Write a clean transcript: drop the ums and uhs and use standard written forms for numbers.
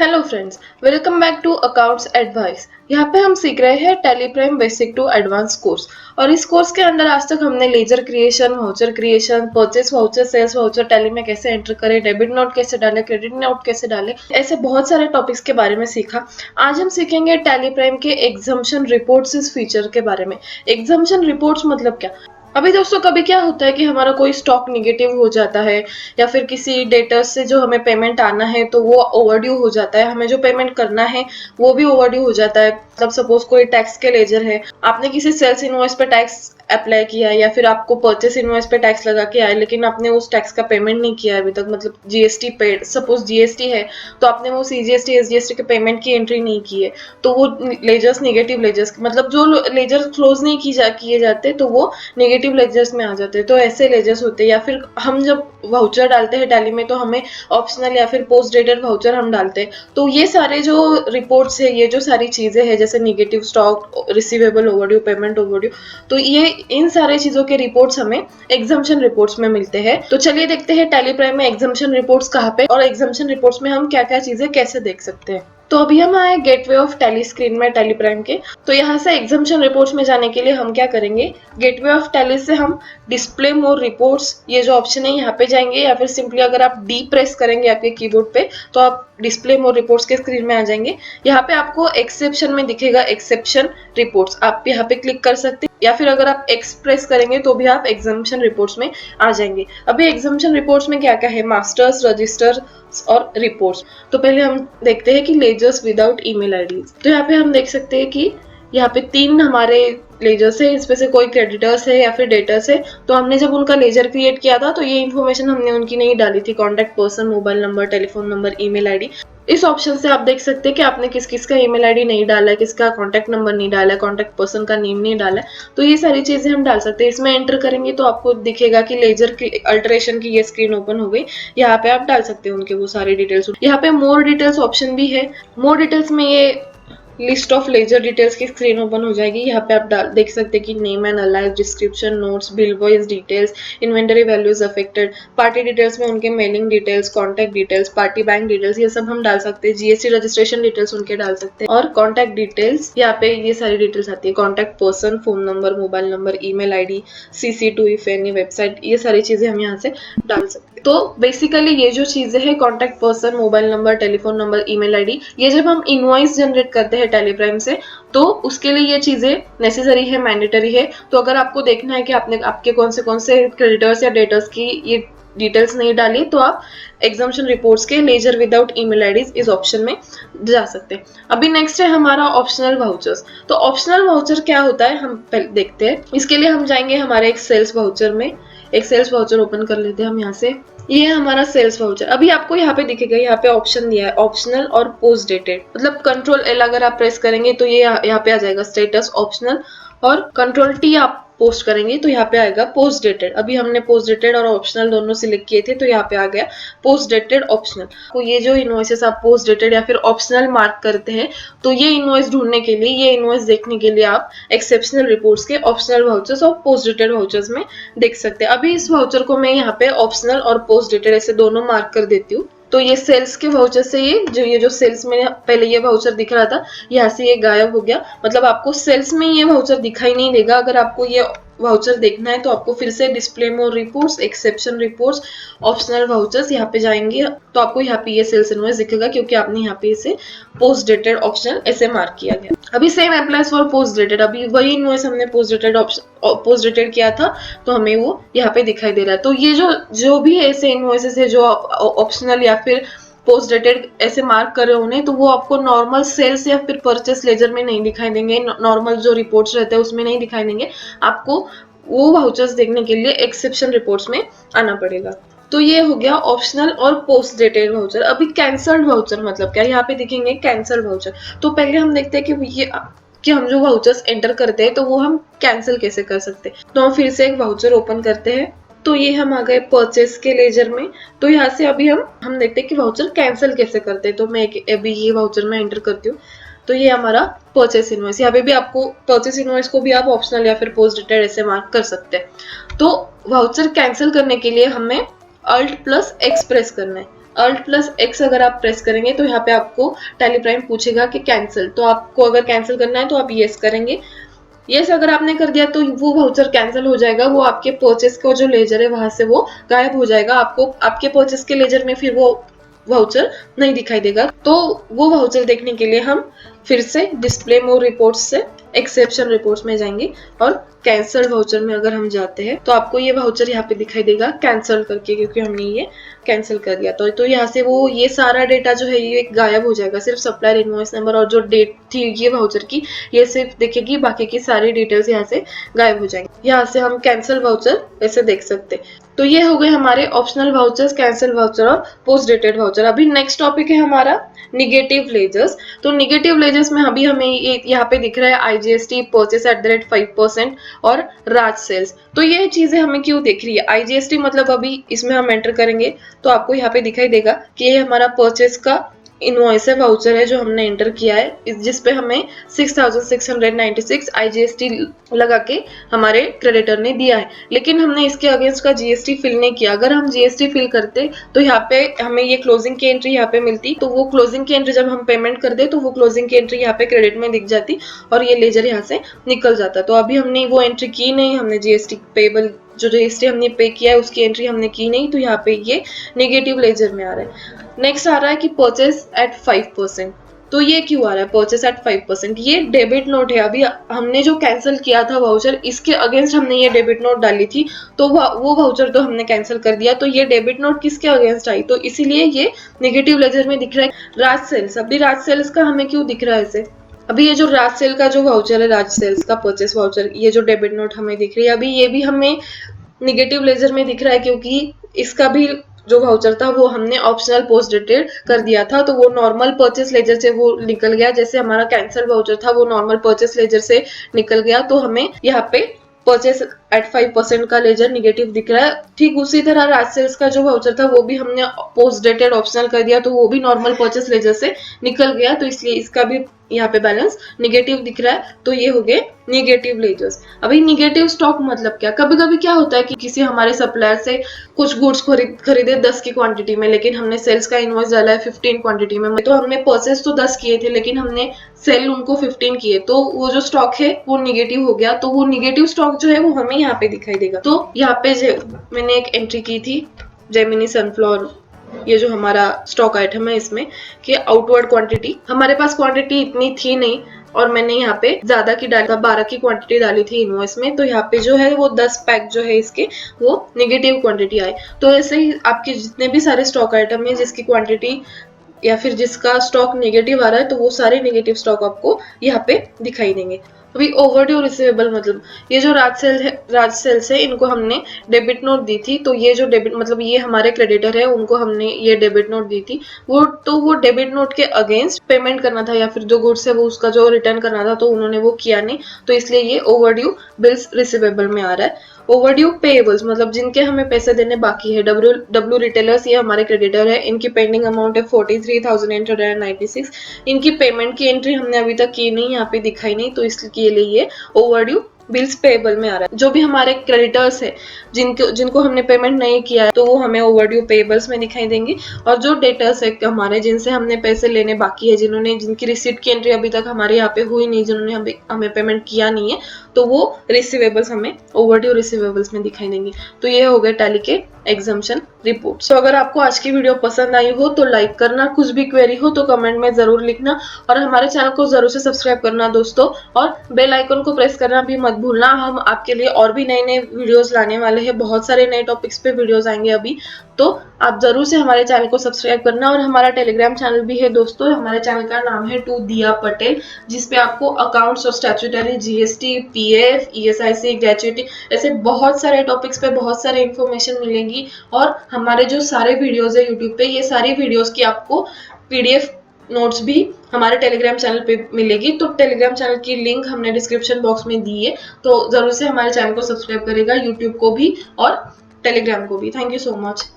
Hello friends, welcome back to accounts advice. यहाँ पे हम सीख रहे हैं Tally Prime basic to advance course. और इस कोर्स के अंदर आज तक हमने ledger creation, voucher creation, purchase voucher, sales voucher Tally में कैसे एंटर करें, डेबिट नोट कैसे डालें, क्रेडिट नोट कैसे डालें, ऐसे बहुत सारे टॉपिक्स के बारे में सीखा। आज हम सीखेंगे टैली प्राइम के एग्जम्पशन रिपोर्ट्स इस फीचर के बारे में। एग्जम्पशन रिपोर्ट्स मतलब क्या? अभी दोस्तों कभी क्या होता है कि हमारा कोई स्टॉक निगेटिव हो जाता है या फिर किसी डेटर्स से जो हमें पेमेंट आना है तो वो ओवरड्यू हो जाता है, हमें जो पेमेंट करना है वो भी ओवरड्यू हो जाता है। मतलब सपोज कोई टैक्स के लेजर है, आपने किसी सेल्स इनवॉइस पे टैक्स अप्लाई किया है या फिर आपको परचेस इनवॉइस पे टैक्स लगा के आया लेकिन आपने उस टैक्स का पेमेंट नहीं किया है अभी तक, मतलब जीएसटी पेड, सपोज जीएसटी है तो आपने वो सीजीएसटी एसजीएसटी के पेमेंट की एंट्री नहीं की है, तो वो लेजर्स निगेटिव लेजर्स, मतलब जो लेजर क्लोज नहीं किए जाते तो वो निगेटिव लेजर्स में आ जाते हैं। तो ऐसे लेजर्स होते हैं। या फिर हम जब वाउचर डालते हैं टैली में तो हमें ऑप्शनल या फिर पोस्ट डेटेड वाउचर हम डालते हैं, तो ये सारे जो रिपोर्ट्स है, ये जो सारी चीजें हैं जैसे negative stock, receivable overdue, payment overdue, तो ये इन सारे चीजों के रिपोर्ट्स हमें एग्जम्पशन रिपोर्ट्स में मिलते हैं। तो चलिए देखते हैं टैली प्राइम में एग्जम्पशन रिपोर्ट्स कहाँ पे और एग्जम्पशन रिपोर्ट्स में हम क्या क्या चीजें कैसे देख सकते हैं। तो अभी हम आए गेटवे ऑफ टैली स्क्रीन में टैली प्राइम के। तो यहाँ से एग्जम्पशन रिपोर्ट्स में जाने के लिए हम क्या करेंगे, गेटवे ऑफ टैली से हम डिस्प्ले मोर रिपोर्ट्स, ये जो ऑप्शन है यहाँ पे जाएंगे, या फिर सिंपली अगर आप डी प्रेस करेंगे आपके कीबोर्ड पे तो आप डिस्प्ले मोर रिपोर्ट्स के स्क्रीन में आ जाएंगे। यहाँ पे आपको एक्सेप्शन में दिखेगा एक्सेप्शन रिपोर्ट्स, आप यहाँ पे क्लिक कर सकते हैं, या फिर अगर आप एक्स प्रेस करेंगे तो भी आप एग्जम्पशन रिपोर्ट्स में आ जाएंगे। अभी एग्जम्पशन रिपोर्ट्स में क्या क्या है, मास्टर्स, रजिस्टर्स और रिपोर्ट्स। तो पहले हम देखते हैं कि लेजर्स विदाउट ईमेल आईडीज। तो यहाँ पे हम देख सकते हैं कि यहाँ पे 3 हमारे लेजर्स है, इसमें से कोई क्रेडिटर्स है या फिर डेटर्स है। तो हमने जब उनका लेजर क्रिएट किया था तो ये इन्फॉर्मेशन हमने उनकी नहीं डाली थी, contact person, mobile number, telephone number, email ID. इस ऑप्शन से आप देख सकते हैं कि आपने किस किस का ईमेल आईडी नहीं डाला है, किसका कॉन्टेक्ट नंबर नहीं डाला है, कॉन्टेक्ट पर्सन का नेम नहीं डाला है। तो ये सारी चीजें हम डाल सकते हैं। इसमें एंटर करेंगे तो आपको दिखेगा कि लेजर की अल्टरेशन की ये स्क्रीन ओपन हो गई। यहाँ पे आप डाल सकते हैं उनके वो सारी डिटेल्स। यहाँ पे मोर डिटेल्स ऑप्शन भी है। मोर डिटेल्स में ये लिस्ट ऑफ लेजर डिटेल्स की स्क्रीन ओपन हो जाएगी। यहाँ पे आप देख सकते हैं कि name and alias, description, notes, bill wise details, inventory values affected, party details में उनके mailing details, contact details, party bank details, ये सब हम डाल सकते हैं। जीएसटी रजिस्ट्रेशन डिटेल्स उनके डाल सकते हैं और कॉन्टैक्ट डिटेल्स, यहाँ पे ये सारी डिटेल्स आती है, contact person, phone number, mobile number, email ID, CC2 if any, website, ये सारी चीजें हम यहाँ से डाल सकते हैं। तो बेसिकली ये जो चीजें हैं, contact person, mobile number, telephone number, email ID, ये जब हम इनवॉइस जनरेट करते हैं टैली प्राइम से तो उसके लिए ये चीजें नेसेसरी है, मैंडेटरी है। तो अगर आपको देखना है कि आपने आपके कौन से क्रेडिटर्स या डेटर्स की ये डिटेल्स नहीं डाली तो आप एग्जम्पशन रिपोर्ट्स के लेजर विदाउट ईमेल आईडीज इस ऑप्शन में जा सकते हैं। अभी नेक्स्ट है हमारा ऑप्शनल वाउचर्स। तो ऑप्शनल वाउचर क्या होता है हम पहले देखते हैं। इसके लिए हम जाएंगे हमारे एक सेल्स वाउचर में, एक सेल्स वाउचर ओपन कर लेते हैं हम यहाँ से। ये है हमारा सेल्स वाउचर। अभी आपको यहाँ पे दिखेगा, यहाँ पे ऑप्शन दिया है ऑप्शनल और पोस्ट डेटेड, मतलब कंट्रोल एल अगर आप प्रेस करेंगे तो ये यहाँ पे आ जाएगा स्टेटस ऑप्शनल, और कंट्रोल टी आप पोस्ट करेंगे तो यहाँ पे आएगा पोस्ट डेटेड। अभी हमने पोस्ट डेटेड और ऑप्शनल दोनों सिलेक्ट किए थे तो यहाँ पे आ गया पोस्ट डेटेड ऑप्शनल। तो ये जो इनवॉइसेस आप पोस्ट डेटेड या फिर ऑप्शनल मार्क करते हैं तो ये इनवॉइस ढूंढने के लिए, ये इनवॉइस देखने के लिए आप एक्सेप्शनल रिपोर्ट्स के ऑप्शनल वाउचर्स और पोस्ट डेटेड वाउचर्स में देख सकते हैं। अभी इस वाउचर को मैं यहाँ पे ऑप्शनल और पोस्ट डेटेड ऐसे दोनों मार्क कर देती हूँ। तो ये सेल्स के वाउचर से ये जो सेल्स में पहले ये वाउचर दिख रहा था यहाँ से ये गायब हो गया, मतलब आपको सेल्स में ये वाउचर दिखाई नहीं देगा। अगर आपको ये वाउचर देखना है तो आपको फिर से display more reports, exception reports, optional vouchers, यहाँ पे जाएंगे तो आपको यहाँ पे ये सेल्स इनवॉइस दिखेगा क्योंकि आपने यहाँ पे इसे पोस्ट डेटेड ऑप्शनल ऐसे मार्क किया गया। अभी same applies for post dated. अभी वही इनवॉइस हमने पोस्ट डेटेड किया था तो हमें वो यहाँ पे दिखाई दे रहा है। तो ये जो भी ऐसे इनवॉइसेस है जो ऑप्शनल या फिर पोस्ट डेटेड ऐसे मार्क कर रहे होंगे तो वो आपको नॉर्मल सेल्स या फिर परचेस लेजर में नहीं दिखाई देंगे, नॉर्मल जो रिपोर्ट्स रहते हैं उसमें नहीं दिखाई देंगे। आपको वो वाउचर्स देखने के लिए एक्सेप्शन रिपोर्ट्स में आना पड़ेगा। तो ये हो गया ऑप्शनल और पोस्ट डेटेड वाउचर। अभी कैंसल्ड वाउचर मतलब क्या, यहाँ पे दिखेंगे कैंसल्ड वाउचर। तो पहले हम देखते हैं कि हम जो वाउचर्स एंटर करते हैं तो वो हम कैंसिल कैसे कर सकते हैं। तो हम फिर से एक वाउचर ओपन करते हैं। तो ये हम आ गए परचेस के लेजर में। तो यहाँ से अभी हम देखते हैं कि वाउचर कैंसिल कैसे करते हैं। तो मैं अभी ये वाउचर में एंटर करती हूँ। तो ये हमारा परचेस इनवॉइस, यहाँ पे भी आपको परचेस इनवॉइस को भी आप ऑप्शनल या फिर पोस्ट डेटेड ऐसे मार्क कर सकते हैं। तो वाउचर कैंसिल करने के लिए हमें Alt+X प्रेस करना है। Alt+X अगर आप प्रेस करेंगे तो यहाँ पे आपको टैली प्राइम पूछेगा कि कैंसिल, तो आपको अगर कैंसिल करना है तो आप येस करेंगे। येस अगर आपने कर दिया तो वो वाउचर कैंसिल हो जाएगा, वो आपके परचेस का जो लेजर है वहां से वो गायब हो जाएगा, आपको आपके परचेस के लेजर में फिर वो वाउचर नहीं दिखाई देगा। तो वो वाउचर देखने के लिए हम फिर से डिस्प्ले मोर रिपोर्ट्स से एक्सेप्शन रिपोर्ट्स में जाएंगे और कैंसल्ड वाउचर में अगर हम जाते हैं तो आपको ये वाउचर यहाँ पे दिखाई देगा कैंसल करके, क्योंकि हमने ये कैंसिल कर दिया। तो यहाँ से वो ये सारा डेटा जो है ये गायब हो जाएगा, सिर्फ सप्लायर इनवॉइस नंबर और जो डेट थी ये वाउचर की ये सिर्फ दिखेगी, बाकी की सारी डिटेल्स यहाँ से गायब हो जाएंगी। यहाँ से हम कैंसल वाउचर ऐसे देख सकते। तो ये हो गए हमारे ऑप्शनल वाउचर्स, कैंसिल वाउचर और पोस्ट डेटेड वाउचर। अभी नेक्स्ट टॉपिक है हमारा निगेटिव लेजर्स। तो निगेटिव लेजर्स में अभी हमें ये यहाँ पे दिख रहा है IGST परचेस @ 5% और राज सेल्स। तो ये चीजें हमें क्यों दिख रही है? IGST मतलब अभी इसमें हम एंटर करेंगे तो आपको यहाँ पे दिखाई देगा कि ये हमारा परचेस का इनवॉइस है, वाउचर है जो हमने एंटर किया है, जिसपे हमें 6696 IGST लगा के हमारे क्रेडिटर ने दिया है, लेकिन हमने इसके अगेंस्ट का GST फिल नहीं किया। अगर हम GST फिल करते तो यहाँ पे हमें ये क्लोजिंग की एंट्री यहाँ पे मिलती, तो वो क्लोजिंग की एंट्री जब हम पेमेंट कर दे तो वो क्लोजिंग की एंट्री यहाँ पे क्रेडिट में दिख जाती और ये लेजर यहाँ से निकल जाता। तो अभी हमने वो एंट्री की नहीं, हमने GST पेबल जो GST हमने पे किया है उसकी एंट्री हमने की नहीं, तो यहाँ पे ये नेगेटिव लेजर में आ रहा है। नेक्स्ट आ रहा है कि परचेस @ 5%। तो ये क्यों आ रहा है परचेस @ 5%? ये डेबिट नोट है, अभी हमने जो कैंसिल किया था वाउचर इसके अगेंस्ट हमने ये डेबिट नोट डाली थी, तो वो वाउचर तो हमने कैंसिल कर दिया, तो ये डेबिट नोट किसके अगेंस्ट आई, तो इसीलिए ये नेगेटिव लेजर में दिख रहा है। राज सेल्स, अभी राज सेल्स का हमें क्यों दिख रहा है ऐसे? अभी ये जो राज सेल का जो वाउचर है, राज सेल्स का परचेस वाउचर, ये जो डेबिट नोट हमें दिख रही है अभी ये भी हमें निगेटिव लेजर में दिख रहा है, क्योंकि इसका भी जो वाउचर था वो हमने ऑप्शनल पोस्ट डेटेड कर दिया था, तो वो नॉर्मल परचेस लेजर से वो निकल गया। जैसे हमारा कैंसल वाउचर था वो नॉर्मल परचेस लेजर से निकल गया, तो हमें यहाँ पे परचेस @ 5% का लेजर निगेटिव दिख रहा है। ठीक उसी तरह राज सेल्स का जो वाउचर था वो भी हमने पोस्ट डेटेड ऑप्शनल कर दिया, तो वो भी नॉर्मल परचेस लेजर से निकल गया, तो इसलिए इसका भी यहाँ पे बैलेंस निगेटिव दिख रहा है। तो ये हो गए निगेटिव लेजर्स। अभी निगेटिव स्टॉक मतलब क्या? कभी कभी क्या होता है कि किसी हमारे सप्लायर से कुछ गुड्स खरीदे 10 की क्वांटिटी में, लेकिन हमने सेल्स का इनवॉइस डाला है 15 क्वांटिटी में, तो हमने परचेस तो 10 किए थे लेकिन हमने सेल उनको 15 किए, तो वो जो स्टॉक है वो निगेटिव हो गया। तो वो निगेटिव स्टॉक जो है वो हमें यहाँ पे दिखाई देगा। तो यहाँ पे मैंने एक एंट्री की थी जेमिनी सनफ्लावर, ये जो हमारा स्टॉक आइटम है इसमें कि आउटवर्ड क्वांटिटी, हमारे पास क्वांटिटी इतनी थी नहीं और मैंने यहाँ पे ज्यादा की डाली, 12 की क्वांटिटी डाली थी इनवॉइस में, तो यहाँ पे जो है वो 10 पैक जो है इसके वो नेगेटिव क्वांटिटी आए। तो ऐसे ही आपके जितने भी सारे स्टॉक आइटम है जिसकी क्वांटिटी या फिर जिसका स्टॉक नेगेटिव आ रहा है तो वो सारे नेगेटिव स्टॉक आपको यहाँ पे दिखाई देंगे। अभी ओवरड्यू रिसीवेबल मतलब ये जो राज सेल्स है इनको हमने डेबिट नोट दी थी, तो ये जो डेबिट मतलब ये हमारे क्रेडिटर है उनको हमने ये डेबिट नोट दी थी, वो डेबिट नोट के अगेंस्ट पेमेंट करना था या फिर जो गुड्स है वो उसका जो रिटर्न करना था, तो उन्होंने वो किया नहीं, तो इसलिए ये ओवरड्यू बिल्स रिसीवेबल में आ रहा है। ओवरड्यू पेएबल्स मतलब जिनके हमें पैसे देने बाकी है, डब्ल्यू रिटेलर्स ये हमारे क्रेडिटर है, इनकी पेंडिंग अमाउंट है 43,896, इनकी पेमेंट की एंट्री हमने अभी तक की नहीं, यहाँ पे दिखाई नहीं, तो इसके लिए ये ओवरड्यू बिल्स पेएबल में आ रहा है। जो भी हमारे क्रेडिटर्स है जिनको हमने पेमेंट नहीं किया है तो वो हमें ओवरड्यू पेएबल्स में दिखाई देंगे, और जो डेटर्स है हमारे जिनसे हमने पैसे लेने बाकी है, जिनकी रिसीट की एंट्री अभी तक हमारे यहाँ पे हुई नहीं, जिन्होंने हमें पेमेंट किया नहीं है, तो वो रिसीवेबल्स हमें ओवरड्यू रिसीवेबल्स में दिखाई देंगे। तो ये हो गए टैली के एग्जम्पशन रिपोर्ट। सो अगर आपको आज की वीडियो पसंद आई हो तो लाइक करना, कुछ भी क्वेरी हो तो कमेंट में जरूर लिखना, और हमारे चैनल को जरूर से सब्सक्राइब करना दोस्तों, और बेल आइकन को प्रेस करना भी मत भूलना। हम आपके लिए और भी नए वीडियोस लाने वाले हैं, बहुत सारे नए टॉपिक्स पे वीडियोस आएंगे अभी, तो आप जरूर से हमारे चैनल को सब्सक्राइब करना। और हमारा टेलीग्राम चैनल भी है दोस्तों, हमारे चैनल का नाम है टू दिया पटेल, जिसपे आपको अकाउंट्स और statutory, GST, PF, ESIC, gratuity, ऐसे बहुत सारे टॉपिक्स पे बहुत सारे इन्फॉर्मेशन मिलेंगी। और हमारे जो सारे वीडियोस है यूट्यूब पे, ये सारी वीडियोस की आपको PDF नोट्स भी हमारे टेलीग्राम चैनल पे मिलेगी। तो टेलीग्राम चैनल की लिंक हमने डिस्क्रिप्शन बॉक्स में दी है, तो जरूर से हमारे चैनल को सब्सक्राइब करेगा, यूट्यूब को भी और टेलीग्राम को भी। Thank you so much.